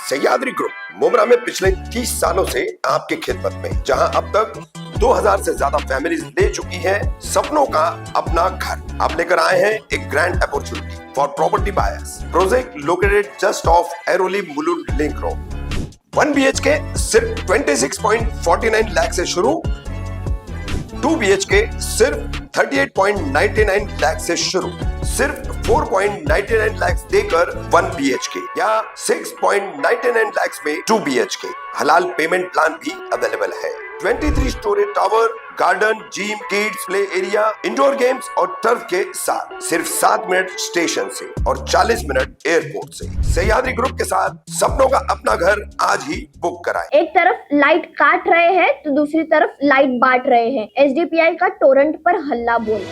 Sahyadri group Mumbra में पिछले 30 सालों से आपकी खिदमत में, जहां अब तक 2000 से ज्यादा फैमिलीज ले चुकी हैं सपनों का अपना घर। आप लेकर आए हैं एक grand opportunity for property buyers. Project located just of Airoli Mulund link road. 1 BHK सिर्फ 26.49 लाख से शुरू, 2 BHK सिर्फ 38.99 लाख से शुरू, सिर्फ 4.99 लाख देकर 1 BHK या 6.99 लाख में 2 BHK। हलाल पेमेंट प्लान भी अवेलेबल है। 23 story tower, garden, gym, kids play area, indoor games और टर्फ के साथ सिर्फ 7 मिनट स्टेशन से और 40 मिनट एयरपोर्ट से। सह्याद्री ग्रुप के साथ सपनों का अपना घर आज ही बुक कराएं। एक तरफ लाइट काट रहे हैं तो दूसरी तरफ लाइट बांट रहे हैं। SDPI का टोरंट पर हल्ला बोल।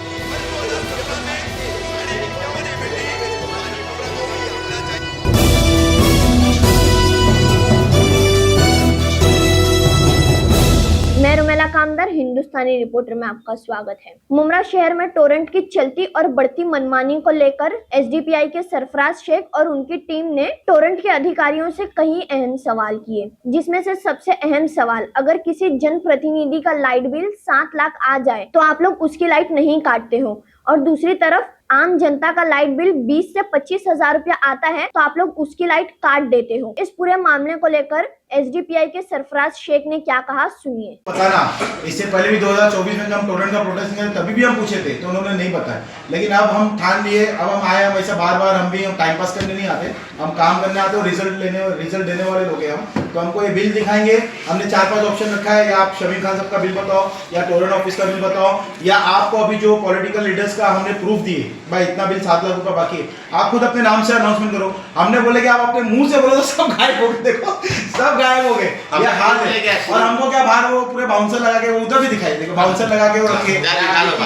मैं रुमेला कामदार, हिंदुस्तानी रिपोर्टर में आपका स्वागत है। मुमरा शहर में टोरेंट की चलती और बढ़ती मनमानी को लेकर SDPI के सरफराज शेख और उनकी टीम ने टोरेंट के अधिकारियों से कई अहम सवाल किए, जिसमें से सबसे अहम सवाल, अगर किसी जनप्रतिनिधि का लाइट बिल 7 लाख आ जाए तो आप लोग उसकी लाइट नहीं काटते हो, और दूसरी तरफ आम जनता का लाइट बिल 20 से 25 हजार रुपया आता है तो आप लोग उसकी लाइट काट देते हो। इस पूरे मामले को लेकर SDPI के सरफराज शेख ने क्या कहा, सुनिए। बताना, इससे पहले भी 2024 में जब हम टोरेंट का प्रोटेस्ट किया तभी भी हम पूछे थे तो उन्होंने नहीं बताया, लेकिन अब हम ठान लिए, अब हम आए, हम ऐसा बार बार हम टाइम पास करने नहीं आते, हम काम करने आते और रिजल्ट देने वाले लोग हैं हम। तो हमको ये बिल दिखाएंगे, हमने 4-5 ऑप्शन रखा है, या आप शमीर खान साहब का बिल बताओ, या टोरेंट ऑफिस का बिल बताओ, या आपको अभी जो पॉलिटिकल लीडर्स का हमने प्रूफ दिए, भाई इतना बिल 7 लाख रुपया बाकी है, आप खुद अपने नाम से अनाउंसमेंट करो। हमने बोले कि आप अपने मुंह से बोलो तो सब गायब हो गए, देखो सब गायब हो गए, ये हाल है। और हमको क्या बाहर वो पूरे बाउंसर लगा के, वो उधर भी दिखाई, देखो बाउंसर लगा के वो रखे,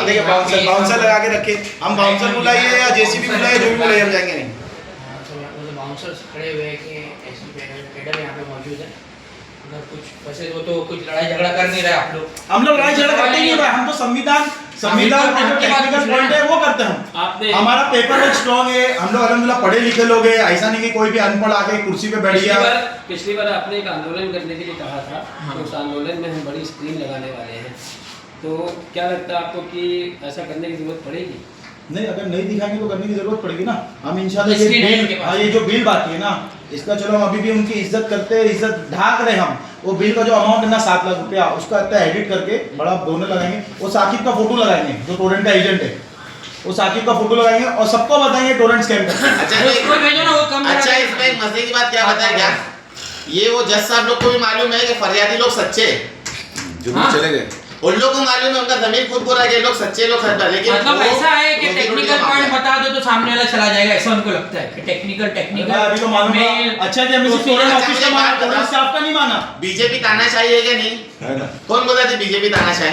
देखिए बाउंसर लगा के रखे। हम बाउंसर बुलाइए या JCB बुलाइए, जो भी बुलाइए, हम जाएंगे नहीं। बाउंसर्स खड़े हुए कि कैडर यहाँ पे मौजूद है, अगर कुछ वैसे वो तो कुछ लड़ाई झगड़ा कर नहीं रहे आप लोग। हम लोग लड़ाई झगड़ा करते नहीं है, हम तो संविधान का जो टेक्निकल पॉइंट है वो करते हैं। हमारा पेपर वर्क स्ट्रांग है, हम लोग अल्हम्दुलिल्लाह पढ़े लिखे लोग हैं, ऐसा नहीं कि कोई भी अनपढ़ आके कुर्सी पे बैठ गया। पिछली बार आपने एक आंदोलन करने के लिए कहा था, तो उस आंदोलन में हम बड़ी स्क्रीन लगाने वाले हैं, तो क्या लगता है आपको कि ऐसा करने की जरूरत पड़ेगी? नहीं, अगर नहीं दिखाएंगे तो करने की जरूरत पड़ेगी ना। हम इंशाल्लाह ये जो बिल बाकी है ना, इसका चलो हम अभी भी उनकी इज्जत करते हैं, इज्जत ढाक रहे हम। वो बिल का जो अमाउंट है ना 7 लाख रुपया, उसका इतना एडिट करके बड़ा दोनों लगाएंगे, वो साकिब का फोटो लगाएंगे जो टोरेंट का एजेंट है, वो साकिब का फोटो लगाएंगे और सबको बताएंगे टोरेंट स्कैम करते हैं। अच्छा इसमें एक मजे की बात क्या बताया क्या, ये वो जज साहब लोग को भी मालूम है कि फरियादी लोग सच्चे हाँ? चले गए, उन लोग को मालूम है, उनका जमीन खुद बोल रहा है कि लोग सच्चे लोग सच्चा, लेकिन मतलब ऐसा है कि टेक्निकल पॉइंट बता दो तो सामने वाला चला जाएगा, ऐसा उनको लगता है कि टेक्निकल अभी तो मालूम है। अच्छा कि हमने टोरेंट ऑफिस का माना, टोरेंट स्टाफ का नहीं माना। बीजेपी तानाशाही है कि नहीं? कौन बोला था बीजेपी तानाशाही?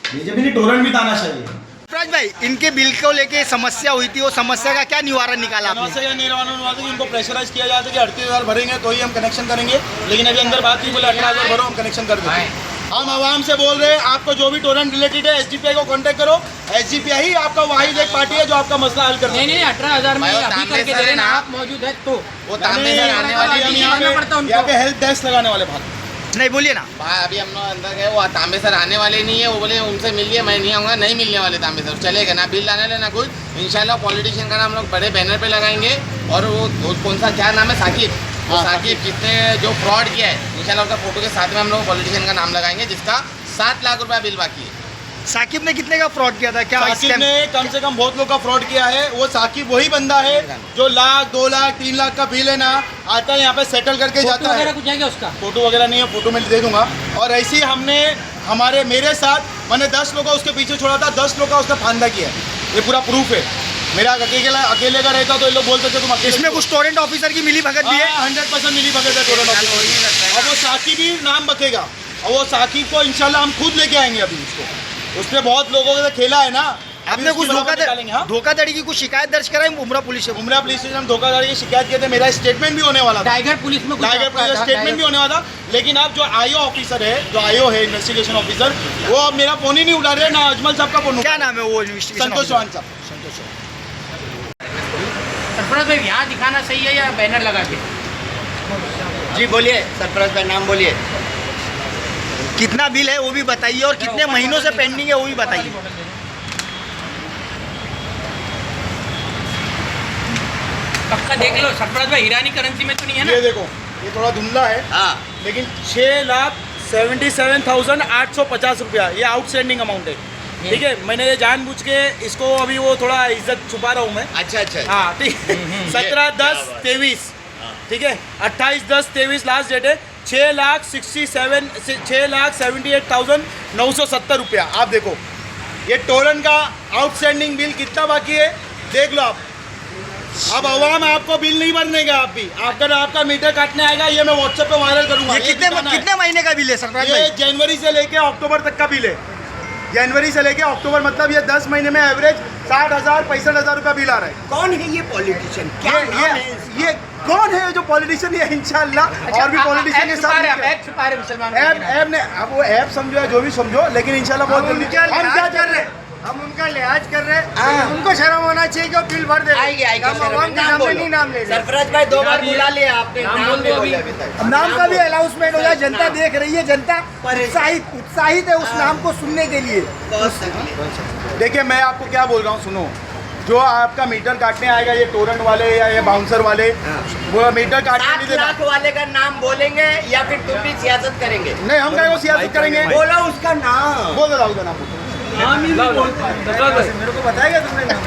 बीजेपी नहीं, टोरेंट भी तानाशाही है। राज भाई, इनके बिल को लेके समस्या हुई थी, वो समस्या का क्या निवारण निकाला आपने? समस्या निवारण हुआ था कि उनको प्रेशराइज किया जाता है कि 38,000 भरेंगे तो ही हम कनेक्शन करेंगे, लेकिन अभी अंदर बात नहीं, बोले 18,000 भरो हम कनेक्शन कर देंगे। हम आवाम से बोल रहे हैं, आपको जो भी टोरेंट रिलेटेड है SDPI को कांटेक्ट करो, SDPI ही आपका वाहिद एक पार्टी है जो आपका मसला हल कर। नहीं 18,000 में अभी करके दे रहे ना, आप मौजूद है तो वो तांबे से आने वाले यहाँ पे हेल्प डेस्क लगाने वाले बात नहीं बोलिए ना भाई, अभी हम लोग अंदर गए, वो तांबे सर आने वाले नहीं है, वो बोले उनसे मिलिए, मैं नहीं आऊँगा, नहीं मिलने वाले तांबे सर, चलेगा ना बिल लाने लेना कुछ। इंशाल्लाह पॉलिटिशियन का नाम हम लोग बड़े बैनर पे लगाएंगे, और वो कौन सा क्या नाम है, साकिब, वो साकिब जितने जो फ्रॉड किया है, इंशाल्लाह उसका फोटो के साथ में हम लोग पॉलिटिशियन का नाम लगाएंगे, जिसका 7 लाख रुपया बिल बाकी है। साकिब ने कितने का फ्रॉड किया था? क्या साकिब ने कम से कम बहुत लोग का फ्रॉड किया है। वो साकिब वही बंदा है जो 1 लाख 2 लाख 3 लाख का बिल है ना, आता है यहाँ पे सेटल करके जाता है। कुछ है उसका फोटो वगैरह नहीं है, फोटो मैं दे दूंगा। और ऐसे ही हमने मेरे साथ मैंने 10 लोग का उसके पीछे छोड़ा था, 10 लोग का उसने फांदा किया है, ये पूरा प्रूफ है। मेरा अकेले का रहता तो ये लोग बोलते थे तुम अकेले। इसमें कुछ टोरेंट ऑफिसर की मिली भगत भी है? 100% मिली भगत है टोरेंट ऑफिसर। और वो साकिब ही नाम बकेगा, और वो साकिब को इंशाल्लाह हम खुद लेके आएंगे। अभी उसने बहुत लोगों के खेला है ना। आपने कुछ धोखाधड़ी की कुछ शिकायत दर्ज कराई मुमरा पुलिस स्टेशन धोखाधड़ी की शिकायत किए थे। मेरा स्टेटमेंट भी होने वाला था, टाइगर पुलिस में स्टेटमेंट भी होने वाला था, लेकिन अब जो आईओ ऑफिसर है, जो आईओ है इन्वेस्टिगेशन ऑफिसर, वो अब मेरा फोन ही नहीं उठा रहे, ना अजमल साहब का फोन। क्या नाम है वो इन्वेस्टिगेशन? संतोष चौहान साहब। सरफराज भाई, यहाँ दिखाना सही है या बैनर लगा के? जी बोलिए सरफराज भाई, नाम बोलिए। कितना बिल है वो भी बताइए और कितने महीनों से पेंडिंग है वो भी बताइए। पक्का देख लो सरफराज भाई, ईरानी करेंसी में तो नहीं है ना? ये देखो, ये थोड़ा धुंधला है, हाँ लेकिन 6,77,850 रुपया ये आउटस्टैंडिंग अमाउंट है। ठीक है, मैंने ये जानबूझ के इसको अभी वो थोड़ा इज्जत छुपा रहा हूँ मैं। अच्छा अच्छा। हाँ ठीक, 17/10/23, ठीक है, 28/10/23 लास्ट डेट है। 6,78,970 रुपया। आप देखो ये टोरन का आउटस्टैंडिंग बिल कितना बाकी है देख लो आप। अब अवाम आपको बिल नहीं भरने का, आप भी आपका मीटर काटने आएगा, ये मैं व्हाट्सएप पे वायरल करूंगा। ये कितने महीने का बिल है सरफराज ये भाई? जनवरी से लेके अक्टूबर तक का बिल है। जनवरी से लेके अक्टूबर, मतलब ये 10 महीने में एवरेज 60,000 65,000 रुपया बिल आ रहा है। कौन है ये पॉलिटिशियन? क्या नाम है? ये कौन है जो पॉलिटिशियन? ये इंशाल्लाह और भी पॉलिटिशियन के साथ ऐप ने, अब वो ऐप समझो या जो भी समझो, लेकिन इंशाल्लाह बहुत जल्दी हम क्या कर रहे हैं, हम उनका लिहाज कर रहे हैं। उनको शर्म होना चाहिए कि वो बिल भर दे। आएंगे नाम ले सरफराज भाई 2 बार बुला लिया आपने, नाम नहीं बोले अभी तक। नाम का भी अनाउंसमेंट हो जाए, जनता देख रही है, जनता उत्साहित है उस नाम को सुनने के लिए। देखिए मैं आपको क्या बोल रहा हूँ, सुनो, जो आपका मीटर काटने आएगा, ये टोरेंट वाले या ये बाउंसर वाले, वो मीटर काटने नहीं 7 देना। लाख वाले का नाम बोलेंगे या फिर तुम भी सियासत करेंगे? नहीं, हम क्या वो सियासत करेंगे। बोलो उसका नाम। बोल दो उसका नाम, मेरे को बताएगा तुमने नाम।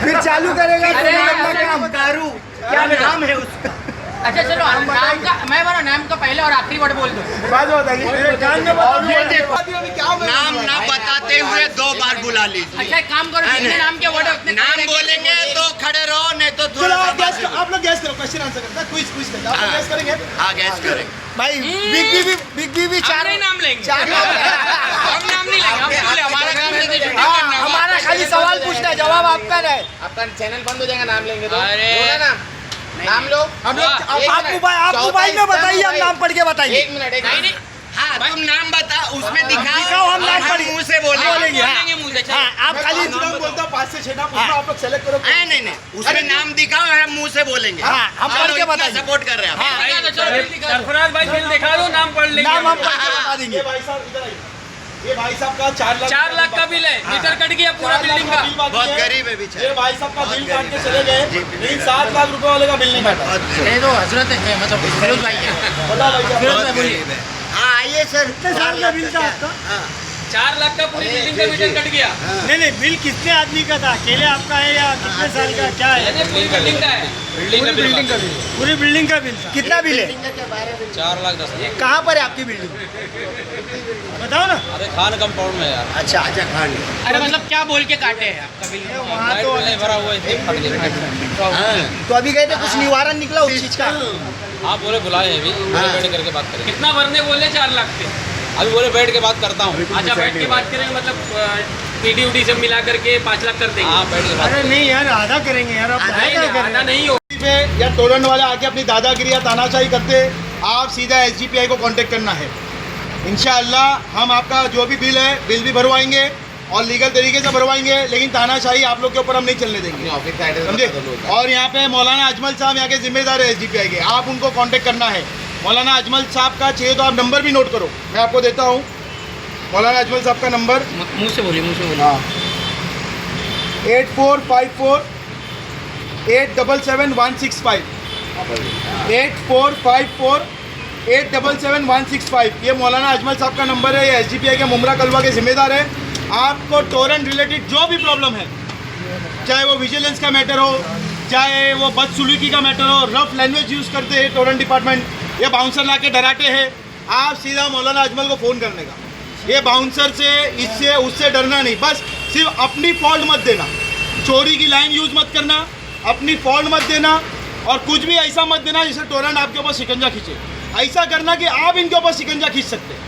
फिर चालू करेगा तो काम करूँ, क्या नाम है उसका? अच्छा चलो, नाम का मैं बोला, नाम का पहले और आखिरी वर्ड बोल दो। बात बताइए, नाम ना बताते हुए 2 बार बुला लीजिए। अच्छा एक काम करो, जितने नाम के वर्ड है उतने नाम बोलेंगे तो खड़े रहो, नहीं तो चलो थोड़ा आप लोग गैस करो, क्वेश्चन आंसर करता है, क्विज करता है, आप लोग गैस करेंगे। हाँ गैस करेंगे भाई बिग बी भी हम नहीं नाम लेंगे, हम नाम नहीं लेंगे, हम बोले हमारा काम है तो shooting करना। हमारा खाली सवाल पूछना है, जवाब आपका है। आपका चैनल बंद हो जाएगा नाम लेंगे तो। अरे। बोला ना, नाम लो। हम लोग एक आपको मिनट। मोबाइल में बताइए, हम नाम पढ़ के बताइए। 1 मिनट हाँ तुम नाम बता, उसमें दिखाओ, हम नाम और पढ़ मुंह से बोलेंगे। बोलेंगे मुंह से। हाँ, आप खाली नाम बोलता हूँ, 5 से 6 नाम उसमें आप लोग सेलेक्ट करो। नहीं उसमें नाम दिखाओ, हम मुंह से बोलेंगे। हाँ, हम पढ़ के बताएंगे। सपोर्ट कर रहे हैं आप। सरफराज भाई बिल दिखा दो, नाम पढ़ लेंगे। नाम हम पढ़ के बता देंगे। ये भाई साहब इधर आइए। ये भाई साहब का 4 लाख का बिल है, मीटर कट गया पूरा बिल्डिंग का। बहुत गरीब है बेचारे। ये भाई साहब का बिल काट के चले गए, लेकिन 7 लाख रुपए वाले का बिल नहीं काटा। ये तो हजरत है, मतलब फिरोज भाई है। बता भाई साहब। बहुत गरीब है। हाँ आइए सर। कितने साल का बिल था आपका? 4 लाख का पूरी बिल्डिंग का मीटर कट गया। नहीं, बिल कितने आदमी का था? अकेले आपका है या कितने साल का, क्या है? पूरी बिल्डिंग का है, बिल्डिंग का बिल, पूरी बिल्डिंग का बिल था। कितना बिल है? 4,10,000। कहाँ पर है आपकी बिल्डिंग? बताओ ना। अरे खान कंपाउंड में यार। अच्छा खान। अरे मतलब क्या बोल के काटे हैं आपका बिल? वहाँ तो नहीं भरा हुआ है। तो अभी गए थे, कुछ निवारण निकला उस चीज का? हाँ बोले बुलाए हैं अभी, बैठ करके बात करें। कितना भरने बोले? 4 लाख के। अभी बोले बैठ के बात करता हूँ। अच्छा बैठ के बात करेंगे, मतलब पीडी सब मिला करके 5 लाख कर देंगे। हाँ बैठ के बात। अरे नहीं यार, आधा करेंगे यार, आप आधा नहीं हो। या टोरेंट वाले आके अपनी दादागिरी या तानाशाही करते, आप सीधा SGPI को कांटेक्ट करना है। इंशाअल्लाह हम आपका जो भी बिल है, बिल भी भरवाएंगे और लीगल तरीके से भरवाएंगे, लेकिन तानाशाही आप लोग के ऊपर हम नहीं चलने देंगे, समझे? और यहाँ पे मौलाना अजमल साहब यहाँ के जिम्मेदार है SGPI के, आप उनको कांटेक्ट करना है। मौलाना अजमल साहब का चाहिए तो आप नंबर भी नोट करो, मैं आपको देता हूँ मौलाना अजमल साहब का नंबर। मुँह से बोलिए, मुँह से बोलिए। हाँ 8454 877 165 8477165। ये मौलाना अजमल साहब का नंबर है, ये SGPI के मुमरा कलवा के जिम्मेदार है। आपको टोरेंट रिलेटेड जो भी प्रॉब्लम है, चाहे वो विजिलेंस का मैटर हो, चाहे वो बदसलूकी का मैटर हो, रफ लैंग्वेज यूज़ करते हैं टोरेंट डिपार्टमेंट, ये बाउंसर ला के डराते हैं, आप सीधा मौलाना अजमल को फ़ोन करने का। ये बाउंसर से, इससे उससे डरना नहीं, बस सिर्फ अपनी फॉल्ट मत देना, चोरी की लाइन यूज़ मत करना, अपनी फॉल्ट मत देना, और कुछ भी ऐसा मत देना जिससे टोरेंट आपके ऊपर शिकंजा खींचे। ऐसा करना कि आप इनके ऊपर शिकंजा खींच सकते हैं,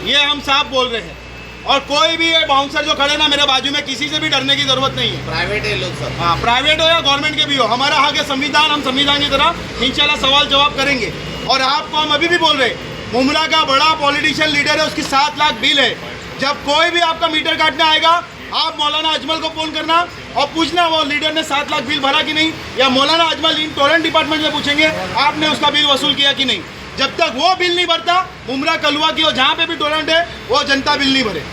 ये हम साफ बोल रहे हैं। और कोई भी ये बाउंसर जो खड़े ना मेरे बाजू में, किसी से भी डरने की जरूरत नहीं है। प्राइवेट है लोग सब। हाँ, प्राइवेट हो या गवर्नमेंट के भी हो, हमारा हक है संविधान, हम संविधान की तरह इंशाल्लाह सवाल जवाब करेंगे। और आपको हम अभी भी बोल रहे हैं, मुमरा का बड़ा पॉलिटिशियन लीडर है, उसकी 7 लाख बिल है। जब कोई भी आपका मीटर काटने आएगा, आप मौलाना अजमल को फोन करना और पूछना वो लीडर ने 7 लाख बिल भरा कि नहीं, या मौलाना अजमल इन टोरेंट डिपार्टमेंट में पूछेंगे आपने उसका बिल वसूल किया कि नहीं। जब तक वो बिल नहीं भरता, मुमरा कलवा की और जहाँ पे भी टोरेंट है वो जनता बिल नहीं भरे।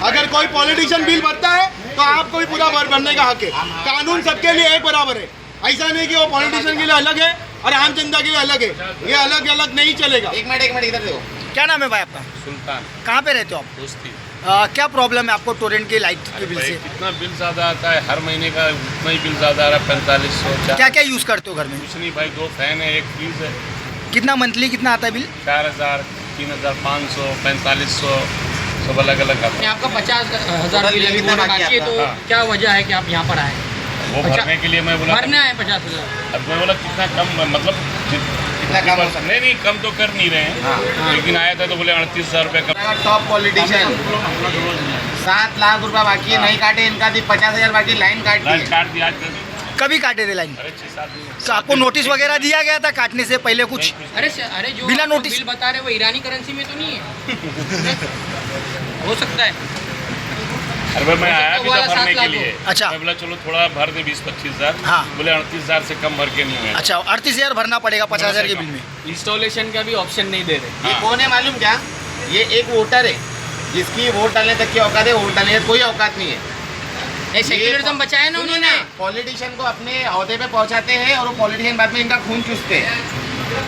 अगर कोई पॉलिटिशियन बिल भरता है तो आपको भी पूरा भरने का हक है। कानून सबके लिए एक बराबर है, ऐसा नहीं कि वो पॉलिटिशियन के लिए अलग है और आम जनता के लिए अलग है, ये अलग अलग नहीं चलेगा। एक मिनट इधर देखो। क्या नाम है भाई आपका? सुल्तान। कहाँ पे रहते हो आप? दोस्ती। क्या प्रॉब्लम है आपको टोरेंट के लाइट के बिल से? कितना बिल ज़्यादा आता है, हर महीने का उतना ही बिल ज़्यादा आ रहा है, 4500। क्या क्या यूज़ करते हो घर में? कुछ नहीं भाई, 2 फैन है, 1 फ्रीज है। कितना मंथली कितना आता है बिल? 4000, 3500, 4500 सब अलग अलग आता है। आपका 50,000 बिल अभी होना बाकी है, तो क्या वजह है कि आप यहाँ पर आए? वो भरने के लिए मैं बोला, भरने आए 50,000। अब मैं बोला कितना कम, मतलब कितना कम हो सकता है? नहीं कम तो कर नहीं रहे हैं, लेकिन आया था तो बोले 38,000 रुपये कम। टॉप पॉलिटिशियन 7 लाख रुपया बाकी है, नहीं काटे इनका, 50,000 बाकी लाइन काट दी। काट दिया आज। कभी काटे थे लाइन? अरे 6-7 दिन। तो आपको नोटिस वगैरह दिया गया था काटने से पहले कुछ? अरे जो बिना आप नोटिस- बिल बता रहे वो ईरानी करेंसी में तो नहीं है? हो सकता है। अरे भाई मैं आया भी था वाला भरने 7 के लाख लिए। अच्छा। मैं बोला चलो थोड़ा भर दे 20-25 हज़ार। हाँ। बोले 38,000 से कम भर के नहीं हुए। अच्छा, 38,000 भरना पड़ेगा 50,000 के बिल में। इंस्टॉलेशन का भी ऑप्शन नहीं दे रहे। ये कौन है मालूम क्या? ये एक वोटर है जिसकी वोट डालने तक की औकात है, वोट डालने की कोई औकात नहीं है। सेक्युलरिज्म बचाया ना उन्होंने। पॉलिटिशियन को अपने अहदे पे पहुंचाते हैं और वो पॉलिटिशियन बाद में इनका खून चूसते हैं।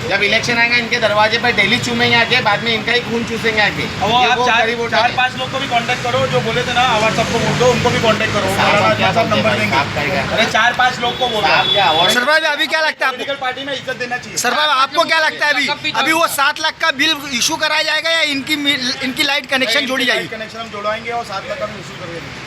जब इलेक्शन आएगा इनके दरवाजे पर डेली चूमेंगे आके, बाद में इनका ही खून चूसेंगे आके। वो ये आप गरीब वोटर है। 4-5 लोग को भी कांटेक्ट करो, जो बोले थे ना व्हाट्सएप को बोल दो, उनको भी कांटेक्ट करो। साहब क्या WhatsApp बोलते नंबर हैं देंगे। भाई, साहब का क्या? अरे 4-5 लोग को बोलो। साहब क्या और सर भाई अभी क्या लगता है आपको? पॉलिटिकल पार्टी में इज्जत देना चाहिए। सर भाई आपको क्या लगता है अभी वो 7 लाख का बिल इशू कराया जाएगा या इनकी लाइट कनेक्शन जोड़ी जाएगी? कनेक्शन हम जोड़वाएंगे और 7 लाख का भी इशू करेंगे।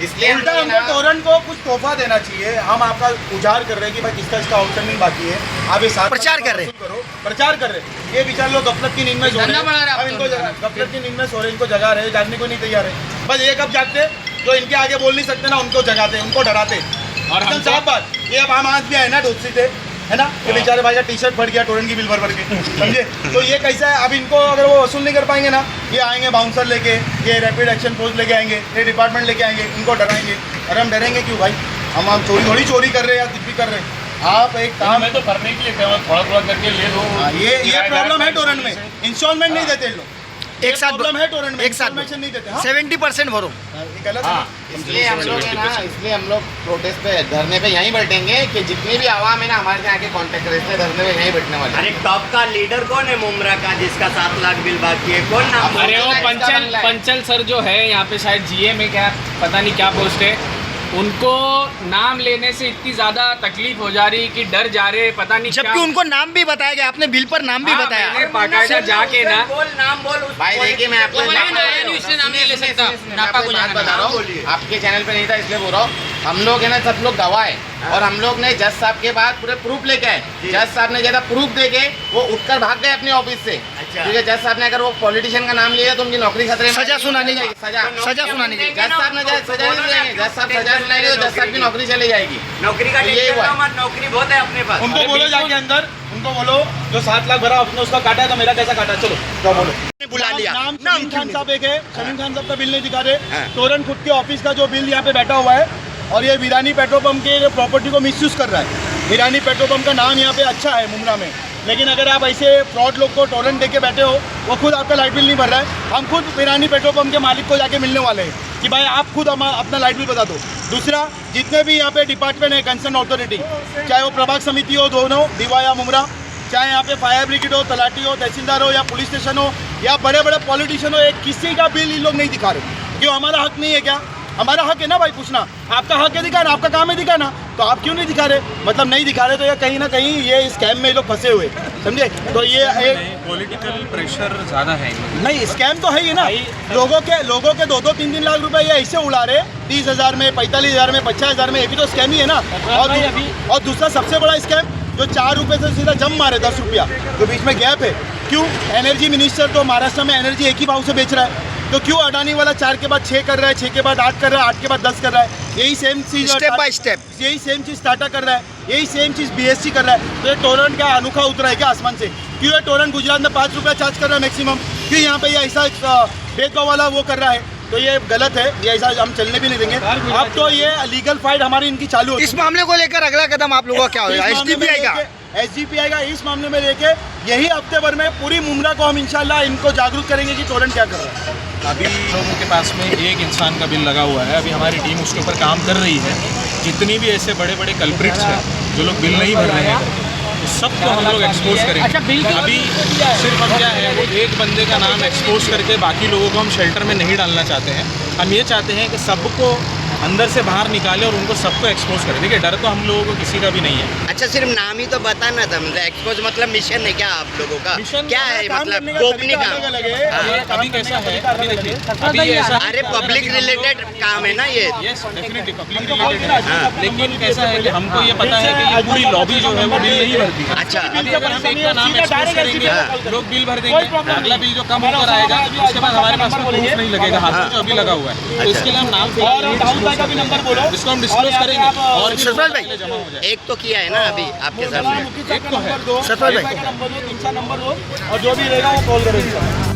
इसलिए उल्टा हमको टोरेंट को कुछ तोहफा देना चाहिए। हम आपका उजागर कर रहे हैं कि भाई किसका इसका आउटस्टैंडिंग बाकी है, आप ये 7 प्रचार कर रहे हैं। करो, प्रचार कर रहे हैं। ये बेचारे लोग गफलत की नींद में सो रहे धंधा बढ़ा रहे हैं। हैं अब इनको आप तो। गफलत की नींद में सो रहे हैं, इनको जगा रहे हैं, जागने को नहीं तैयार है। बस ये कब जागते जो इनके आगे बोल नहीं सकते ना, उनको जगाते, उनको डराते। और हम साफ बात, ये अब आम आदमी आए ना दोस्ती थे, है ना, कि बेचारे भाई का टी-शर्ट फट गया टोरेंट की बिल भर के, समझे? तो ये कैसा है, अब इनको अगर वो वसूल नहीं कर पाएंगे ना, ये आएंगे बाउंसर लेके, ये रैपिड एक्शन फोर्स लेके आएंगे, ये डिपार्टमेंट लेके आएंगे, इनको डराएंगे। और हम डरेंगे क्यों भाई? हम चोरी थोड़ी चोरी कर रहे हैं या कुछ भी कर रहे हैं। आप एक काम, मैं तो भरने के लिए कह रहा हूँ, थोड़ा थोड़ा करके ले लो। ये प्रॉब्लम है टोरेंट में, इंस्टॉलमेंट नहीं देते लोग। एक साथ प्रॉब्लम है टोरेंट में, एक साथ इंस्टॉलमेंट नहीं देते। हाँ, 70% भरो। ये गलत है ना? इसलिए हम लोग है ना, इसलिए हम लोग प्रोटेस्ट पे धरने पे यहीं बैठेंगे कि जितनी भी आवाम है ना हमारे यहाँ आके कांटेक्ट करे, इसलिए धरने पे यहीं बैठने वाले। अरे टॉप का लीडर कौन है मुमरा का जिसका 7 लाख बिल बाकी है? कौन नाम? अरे वो इसका पंचल बंगला है। पंचल सर जो है यहाँ पे शायद जीए में क्या पता नहीं क्या पोस्ट है, उनको नाम लेने से इतनी ज्यादा तकलीफ हो जा रही कि डर जा रहे, पता नहीं जबकि क्या। उनको नाम भी बताया गया, आपने बिल पर नाम भी हाँ, बताया। मैंने बाकायदा जाके ना भाई देखिए मैं आपको वो मैंने नया न्यूज़ से नाम नहीं ले सकता, नापा को बात जाना बता रहा हूँ, आपके चैनल पे नहीं था इसलिए बोल रहा हूँ। हम लोग है ना सब लोग गवाह है और हम लोग ने जज साहब के बाद पूरे प्रूफ लेके आए। जज साहब ने ज्यादा प्रूफ देके वो उठकर भाग गए अपने ऑफिस से, क्योंकि जज साहब ने अगर वो पॉलिटिशियन का नाम लिया तो उनकी नौकरी खतरे में। सजा सुनानी जाएगी, सजा सुनानी चाहिए। जज साहब ने सजा नहीं देंगे, जज साहब सजा सुनाएंगे तो जज साहब की नौकरी चली जाएगी। नौकरी का तो यही हुआ है। नौकरी बहुत है अपने पास। उनको बोलो जाके अंदर, उनको बोलो जो 7 लाख भरा उसने उसका काटा है तो मेरा कैसा काटा? चलो जाओ बोलो। बुला लिया। नाम नाम शमीम खान साहब एक है, शमीम खान साहब का बिल नहीं दिखा हाँ। रहे। टोरेंट खुद के ऑफिस का जो बिल यहाँ पे बैठा हुआ है और ये वीरानी पेट्रोल पंप के प्रॉपर्टी को मिसयूज कर रहा है। वीरानी पेट्रोल पंप का नाम यहाँ पे अच्छा है मुमरा में, लेकिन अगर आप ऐसे फ्रॉड लोग को टोरेंट देके बैठे हो, वो खुद आपका लाइट बिल नहीं भर रहा है। हम खुद वीरानी पेट्रोल पंप के मालिक को जाके मिलने वाले हैं कि भाई आप खुद अपना लाइट बिल बता दो। दूसरा, जितने भी यहाँ पे डिपार्टमेंट है कंसर्न अथॉरिटी, चाहे वो प्रभाग समिति हो दोनों दीवा या मुमरा, चाहे यहाँ पे फायर ब्रिगेड हो, तलाटी हो, तहसीलदार हो या पुलिस स्टेशन हो या बड़े बड़े पॉलिटिशियन हो, एक किसी का बिल इन लोग नहीं दिखा रहे। क्यों? हमारा हक नहीं है क्या? हमारा हक है ना भाई पूछना। आपका हक है दिखाना, आपका काम है दिखाना, तो आप क्यों नहीं दिखा रहे? मतलब नहीं दिखा रहे तो ये कहीं ना कहीं ये स्कैम में ये लोग फंसे हुए, समझे? तो ये एक पॉलिटिकल प्रेशर ज़्यादा है इनमें। नहीं, स्कैम तो है ही ना। लोगों के 2-2, 3-3 लाख रुपए ये ऐसे उड़ा रहे, 30,000 में, 45,000 में, 50,000 में, ये भी तो स्कैम ही है ना। और दूसरा सबसे बड़ा स्कैम जो 4 रुपये से सीधा जम मारे 10 रुपया, तो बीच में गैप है। क्यों? एनर्जी मिनिस्टर तो महाराष्ट्र में एनर्जी एक ही भाव से बेच रहा है, तो क्यों अडानी वाला 4 के बाद 6 कर रहा है, 6 के बाद 8 कर रहा है, 8 के बाद 10 कर रहा है? यही सेम चीज स्टेप बाय स्टेप यही सेम चीज़ टाटा कर रहा है, यही सेम चीज़ बीएससी कर रहा है। तो ये टोरेंट क्या अनोखा उतरा है क्या आसमान से? क्यों ये टोरेंट गुजरात में 5 रुपया चार्ज कर रहा है मैक्सिमम? क्यों यहाँ पे ये ऐसा भेदभाव वाला वो कर रहा है? तो ये गलत है, ये ऐसा हम चलने भी नहीं देंगे। अब तो ये लीगल फाइट हमारी इनकी चालू इस मामले को लेकर अगला कदम आप लोगों का क्या होगा? SDPI का इस मामले में लेके यही हफ्ते भर में पूरी मुमरा को हम इंशाल्लाह इनको जागरूक करेंगे कि टोरेंट क्या कर रहा है। अभी लोगों के पास में एक इंसान का बिल लगा हुआ है, अभी हमारी टीम उसके ऊपर काम कर रही है। जितनी भी ऐसे बड़े बड़े कल्प्रिट्स हैं जो लोग बिल नहीं भर रहे हैं, तो सबको हम लोग एक्सपोज करेंगे। अभी सिर्फ हम क्या है, वो एक बंदे का नाम एक्सपोज करके बाकी लोगों को हम शेल्टर में नहीं डालना चाहते हैं। हम ये चाहते हैं कि सबको अंदर से बाहर निकाले और उनको सबको एक्सपोज करें। देखिए, डर तो हम लोगों को किसी का भी नहीं है। अच्छा, सिर्फ नाम ही तो बताना था, मतलब एक्सपोज मतलब मिशन है क्या आप लोगों का? मिशन क्या है मतलब गोपनीय काम? अभी कैसा है, अभी देखिए, अभी ये ऐसा अरे पब्लिक रिलेटेड काम है ना ये? यस, डेफिनेटली पब्लिक रिलेटेड है। लेकिन कैसा है कि हमको ये पता है कि ये पूरी लॉबी जो है वो बिल नहीं भरती है। अच्छा, अभी अगर हम एक का नाम एक्सपोज करेंगे, लोग बिल भर देंगे, अगला बिल जो कम होकर आएगा उसके बाद हमारे पास में प्रूफ नहीं लगेगा हाथ में जो अभी लगा हुआ है। तो इसके लिए हम नाम जिसको हम डिस्क्लोज करेंगे और सरफराज भाई एक तो किया है ना अभी आपके सामने, एक तो है सरफराज भाई नंबर दो, 3 नंबर दो, और जो भी रहेगा वो कॉल करेंगे।